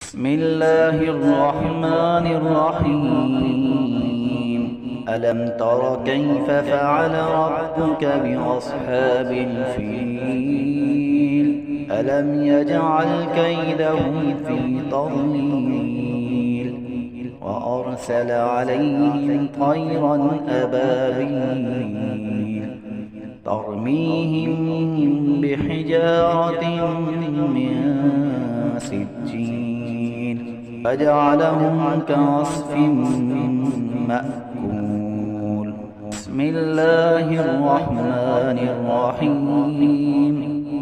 بسم الله الرحمن الرحيم. ألم تر كيف فعل ربك بأصحاب الفيل؟ ألم يجعل كيدهم في تضليل وأرسل عليهم طيرا أبابيل ترميهم بحجارة من سجيل فجعلهم كعصف مأكول. بسم الله الرحمن الرحيم.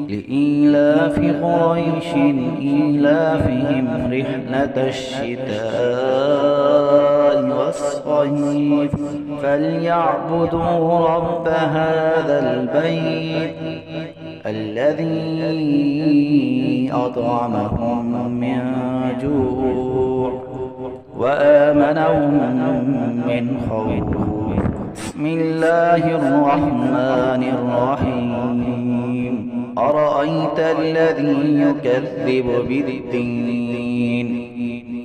لإيلاف قريش إيلافهم رحلة الشتاء والصيف فليعبدوا رب هذا البيت الذي أطعمهم من جوع وآمنهم من خوف. بسم الله الرحمن الرحيم. أرأيت الذي يكذب بالدين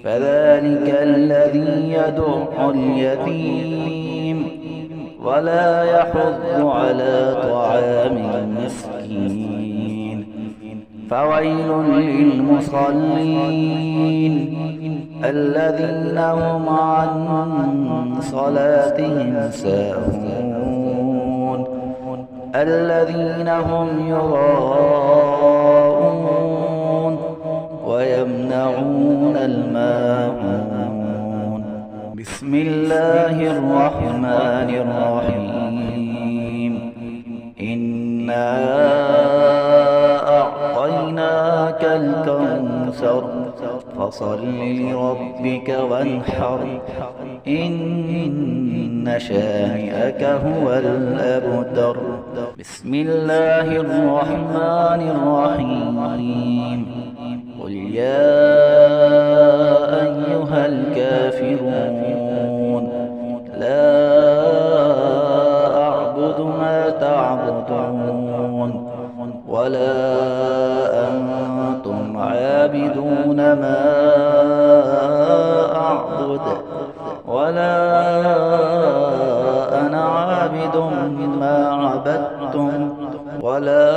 فذلك الذي يدع اليتيم ولا يحض على طعام المسكين فويل للمصلين الذين هم عن صلاتهم ساهون الذين هم يراءون ويمنعون الماعون. بسم الله الرحمن الرحيم. إنا أعطيناك الكوثر فصل لربك وانحر إن شانئك هو الأبتر. بسم الله الرحمن الرحيم. قل يا أيها الكافرون لا أعبد ما تعبدون ولا أنتم عابدون ما أعبد ولا أنا عابد ما عبدتم ولا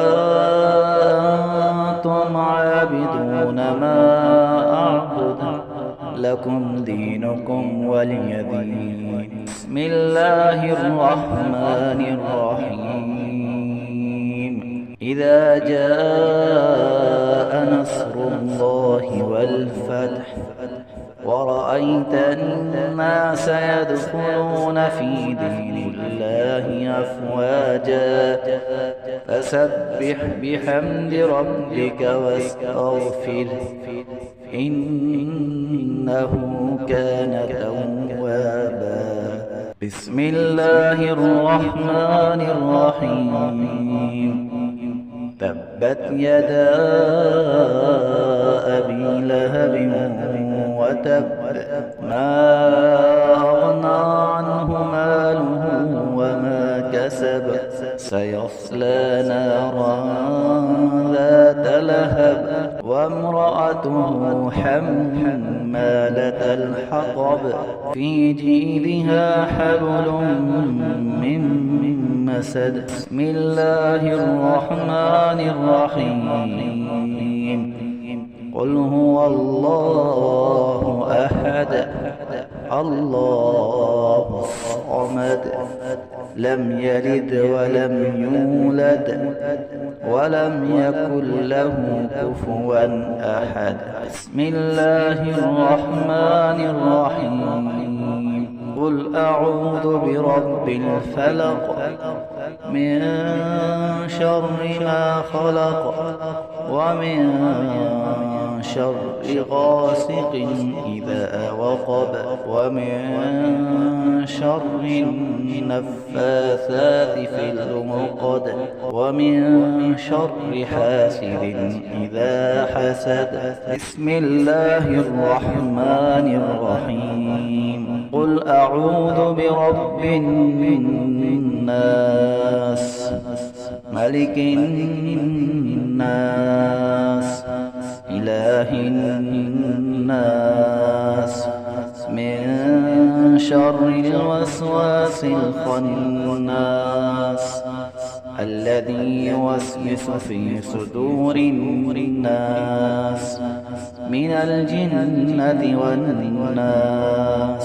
أنتم عابدون ما أعبد لكم دينكم ولي دين. بسم الله الرحمن الرحيم. إذا جاء نصر الله والفتح ورأيت الناس يدخلون في دين الله أفواجا فسبح بحمد ربك واستغفره إنه كان توابا. بسم الله الرحمن الرحيم. تبت يدا أبي لهب وتب ما أغنى عنه ماله وما كسب سيصلى نارا ذات لهب وامرأته حمالة الحطب في جيدها حبل من مسد. بسم الله الرحمن الرحيم. قل هو الله أحد الله الصمد لم يلد ولم يولد ولم يكن له كفوا أحد. بسم الله الرحمن الرحيم. قل أعوذ برب الفلق من شر ما خلق ومن شر غاسق إذا وقب ومن شر النفاثات في العقد ومن شر حاسد إذا حسد. بسم الله الرحمن الرحيم. قل أعوذ برب الناس ملك الناس إله الناس الناس من شر الوسواس الخناس الذي يوسوس في صدور الناس من الجنة والناس.